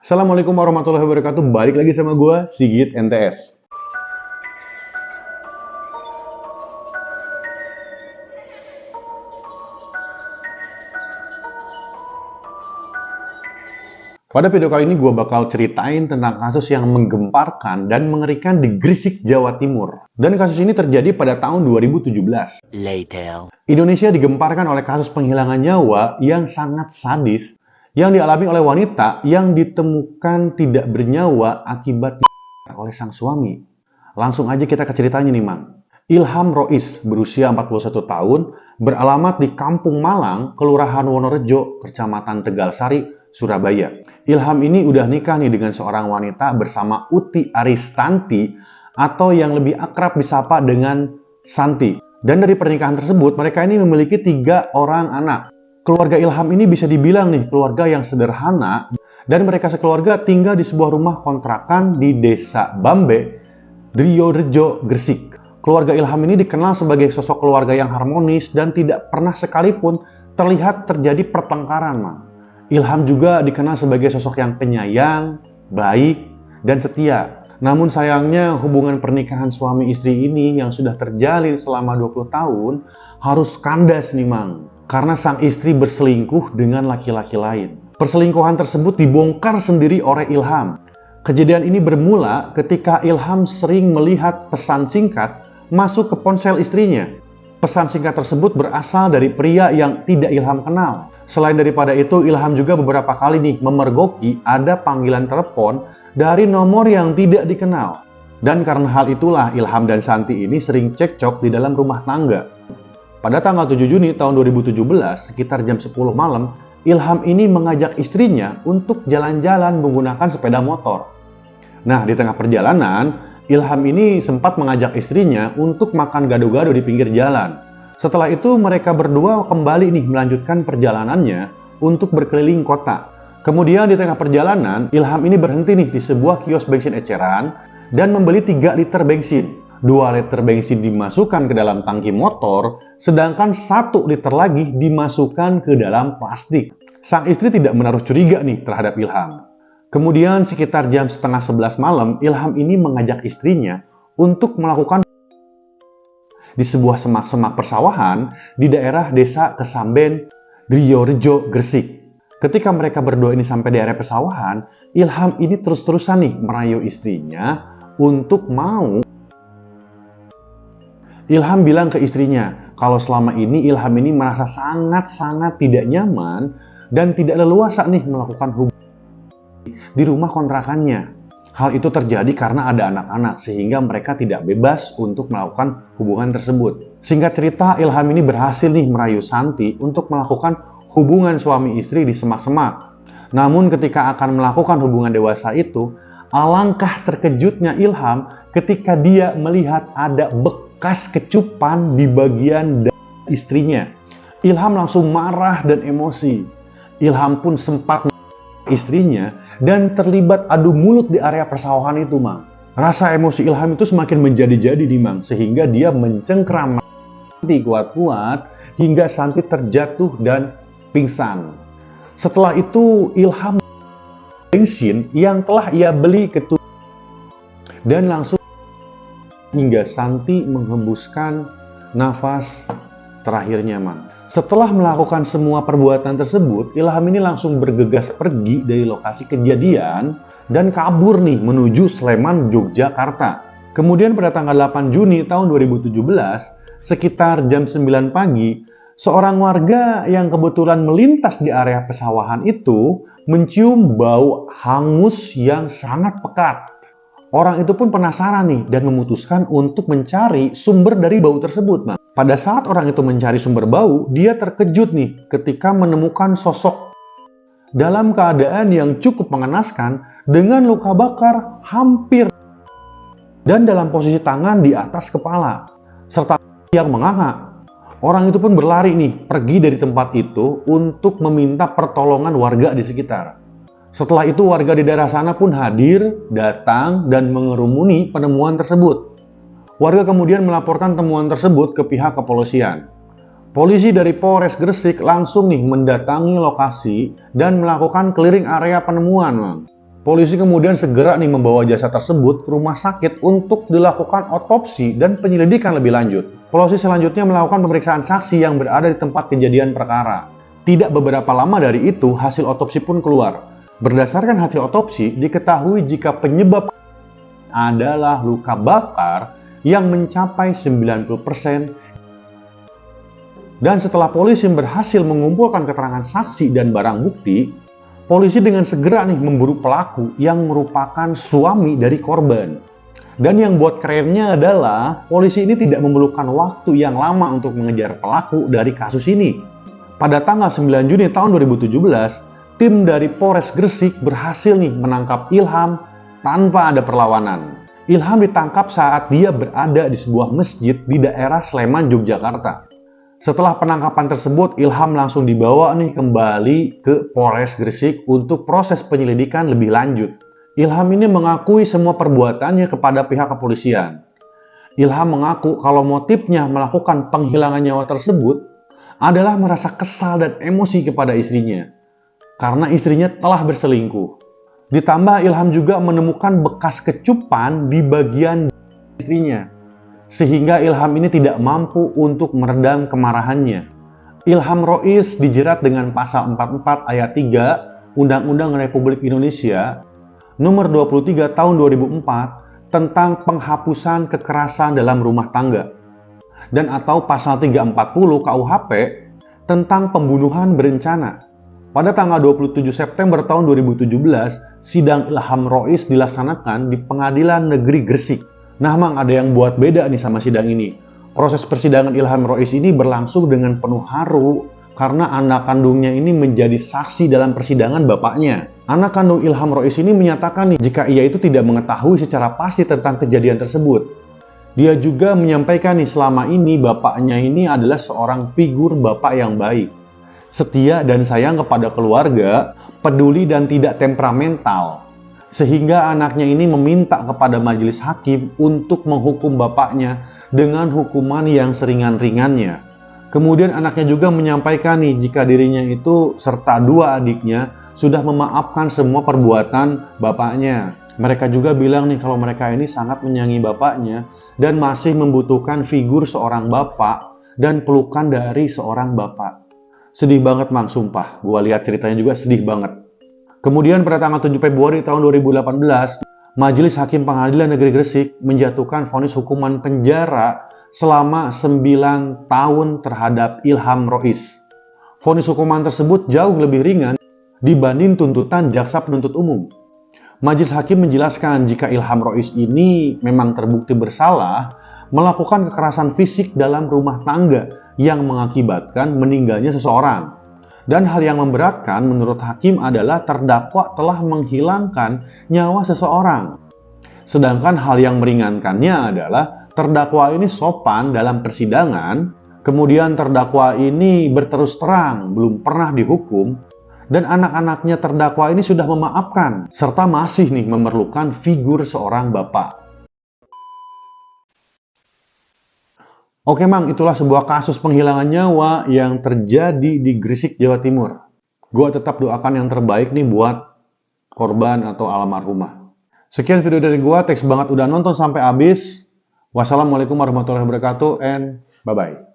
Assalamualaikum warahmatullahi wabarakatuh. Balik lagi sama gue, Sigit NTS. Pada video kali ini gue bakal ceritain tentang kasus yang menggemparkan dan mengerikan di Gresik, Jawa Timur. Dan kasus ini terjadi pada tahun 2017. Later. Indonesia digemparkan oleh kasus penghilangan nyawa yang sangat sadis yang dialami oleh wanita yang ditemukan tidak bernyawa akibat oleh sang suami. Langsung aja kita ke ceritanya nih, Mang. Ilham Rois, berusia 41 tahun, beralamat di Kampung Malang, Kelurahan Wonorejo, Kecamatan Tegalsari, Surabaya. Ilham ini udah nikah nih dengan seorang wanita bersama Uti Aristanti atau yang lebih akrab disapa dengan Santi. Dan dari pernikahan tersebut, mereka ini memiliki 3 orang anak. Keluarga Ilham ini bisa dibilang nih keluarga yang sederhana dan mereka sekeluarga tinggal di sebuah rumah kontrakan di Desa Bambe, Driorejo, Gresik. Keluarga Ilham ini dikenal sebagai sosok keluarga yang harmonis dan tidak pernah sekalipun terlihat terjadi pertengkaran, Mang. Ilham juga dikenal sebagai sosok yang penyayang, baik, dan setia. Namun sayangnya hubungan pernikahan suami istri ini yang sudah terjalin selama 20 tahun harus kandas nih, Mang. Karena sang istri berselingkuh dengan laki-laki lain. Perselingkuhan tersebut dibongkar sendiri oleh Ilham. Kejadian ini bermula ketika Ilham sering melihat pesan singkat masuk ke ponsel istrinya. Pesan singkat tersebut berasal dari pria yang tidak Ilham kenal. Selain daripada itu, Ilham juga beberapa kali nih memergoki ada panggilan telepon dari nomor yang tidak dikenal. Dan karena hal itulah Ilham dan Santi ini sering cekcok di dalam rumah tangga. Pada tanggal 7 Juni tahun 2017, sekitar jam 10 malam, Ilham ini mengajak istrinya untuk jalan-jalan menggunakan sepeda motor. Nah, di tengah perjalanan, Ilham ini sempat mengajak istrinya untuk makan gado-gado di pinggir jalan. Setelah itu mereka berdua kembali nih melanjutkan perjalanannya untuk berkeliling kota. Kemudian di tengah perjalanan, Ilham ini berhenti nih di sebuah kios bensin eceran dan membeli 3 liter bensin. 2 liter bensin dimasukkan ke dalam tangki motor, sedangkan 1 liter lagi dimasukkan ke dalam plastik. Sang istri tidak menaruh curiga nih terhadap Ilham. Kemudian sekitar jam setengah 11 malam, Ilham ini mengajak istrinya untuk melakukan di sebuah semak-semak persawahan di daerah desa Kesamben, Driorejo, Gresik. Ketika mereka berdua ini sampai di area persawahan, Ilham ini terus-terusan nih merayu istrinya untuk mau. Ilham bilang ke istrinya kalau selama ini Ilham ini merasa sangat-sangat tidak nyaman dan tidak leluasa nih melakukan hubungan di rumah kontrakannya. Hal itu terjadi karena ada anak-anak sehingga mereka tidak bebas untuk melakukan hubungan tersebut. Singkat cerita, Ilham ini berhasil nih merayu Santi untuk melakukan hubungan suami istri di semak-semak. Namun ketika akan melakukan hubungan dewasa itu, alangkah terkejutnya Ilham ketika dia melihat ada bekas kecupan di bagian dada istrinya. Ilham langsung marah dan emosi. Ilham pun sempat istrinya dan terlibat adu mulut di area persawahan itu, Mang. Rasa emosi Ilham itu semakin menjadi-jadi nih, Mang, sehingga dia mencengkram Santi kuat-kuat hingga Santi terjatuh dan pingsan. Setelah itu Ilham bensin yang telah ia beli ke dan langsung hingga Santi menghembuskan nafas terakhirnya, Mang. Setelah melakukan semua perbuatan tersebut, Ilham ini langsung bergegas pergi dari lokasi kejadian dan kabur nih menuju Sleman, Yogyakarta. Kemudian pada tanggal 8 Juni tahun 2017, sekitar jam 9 pagi, seorang warga yang kebetulan melintas di area pesawahan itu mencium bau hangus yang sangat pekat. Orang itu pun penasaran nih dan memutuskan untuk mencari sumber dari bau tersebut, Mang. Pada saat orang itu mencari sumber bau, dia terkejut nih ketika menemukan sosok dalam keadaan yang cukup mengenaskan dengan luka bakar hampir dan dalam posisi tangan di atas kepala serta yang menganga. Orang itu pun berlari nih pergi dari tempat itu untuk meminta pertolongan warga di sekitar. Setelah itu warga di daerah sana pun hadir, datang dan mengerumuni penemuan tersebut. Warga kemudian melaporkan temuan tersebut ke pihak kepolisian. Polisi dari Polres Gresik langsung nih mendatangi lokasi dan melakukan clearing area penemuan, Mang. Polisi kemudian segera nih membawa jasad tersebut ke rumah sakit untuk dilakukan otopsi dan penyelidikan lebih lanjut. Polisi selanjutnya melakukan pemeriksaan saksi yang berada di tempat kejadian perkara. Tidak beberapa lama dari itu, hasil otopsi pun keluar. Berdasarkan hasil otopsi, diketahui jika penyebab adalah luka bakar yang mencapai 90%. Dan setelah polisi berhasil mengumpulkan keterangan saksi dan barang bukti, polisi dengan segera nih memburu pelaku yang merupakan suami dari korban. Dan yang buat kerennya adalah polisi ini tidak memerlukan waktu yang lama untuk mengejar pelaku dari kasus ini. Pada tanggal 9 Juni tahun 2017, tim dari Polres Gresik berhasil nih menangkap Ilham tanpa ada perlawanan. Ilham ditangkap saat dia berada di sebuah masjid di daerah Sleman, Yogyakarta. Setelah penangkapan tersebut, Ilham langsung dibawa nih kembali ke Polres Gresik untuk proses penyelidikan lebih lanjut. Ilham ini mengakui semua perbuatannya kepada pihak kepolisian. Ilham mengaku kalau motifnya melakukan penghilangan nyawa tersebut adalah merasa kesal dan emosi kepada istrinya karena istrinya telah berselingkuh. Ditambah Ilham juga menemukan bekas kecupan di bagian istrinya, sehingga Ilham ini tidak mampu untuk meredam kemarahannya. Ilham Rois dijerat dengan pasal 44 ayat 3 Undang-Undang Republik Indonesia nomor 23 tahun 2004 tentang penghapusan kekerasan dalam rumah tangga, dan atau pasal 340 KUHP tentang pembunuhan berencana. Pada tanggal 27 September tahun 2017, sidang Ilham Rois dilaksanakan di Pengadilan Negeri Gresik. Nah, Mang, ada yang buat beda nih sama sidang ini. Proses persidangan Ilham Rois ini berlangsung dengan penuh haru karena anak kandungnya ini menjadi saksi dalam persidangan bapaknya. Anak kandung Ilham Rois ini menyatakan nih jika ia itu tidak mengetahui secara pasti tentang kejadian tersebut. Dia juga menyampaikan nih selama ini bapaknya ini adalah seorang figur bapak yang baik, setia dan sayang kepada keluarga, peduli dan tidak temperamental. Sehingga anaknya ini meminta kepada majelis hakim untuk menghukum bapaknya dengan hukuman yang seringan-ringannya. Kemudian anaknya juga menyampaikan nih jika dirinya itu serta dua adiknya sudah memaafkan semua perbuatan bapaknya. Mereka juga bilang nih kalau mereka ini sangat menyayangi bapaknya dan masih membutuhkan figur seorang bapak dan pelukan dari seorang bapak. Sedih banget, Mang, sumpah. Gua lihat ceritanya juga sedih banget. Kemudian pada tanggal 7 Februari tahun 2018, Majelis Hakim Pengadilan Negeri Gresik menjatuhkan vonis hukuman penjara selama 9 tahun terhadap Ilham Rois. Vonis hukuman tersebut jauh lebih ringan dibanding tuntutan jaksa penuntut umum. Majelis Hakim menjelaskan jika Ilham Rois ini memang terbukti bersalah melakukan kekerasan fisik dalam rumah tangga yang mengakibatkan meninggalnya seseorang. Dan hal yang memberatkan menurut hakim adalah terdakwa telah menghilangkan nyawa seseorang. Sedangkan hal yang meringankannya adalah terdakwa ini sopan dalam persidangan, kemudian terdakwa ini berterus terang belum pernah dihukum, dan anak-anaknya terdakwa ini sudah memaafkan, serta masih nih memerlukan figur seorang bapak. Oke, Mang, itulah sebuah kasus penghilangan nyawa yang terjadi di Gresik, Jawa Timur. Gua tetap doakan yang terbaik nih buat korban atau almarhumah. Sekian video dari gua, thanks banget udah nonton sampai habis. Wassalamualaikum warahmatullahi wabarakatuh, and bye-bye.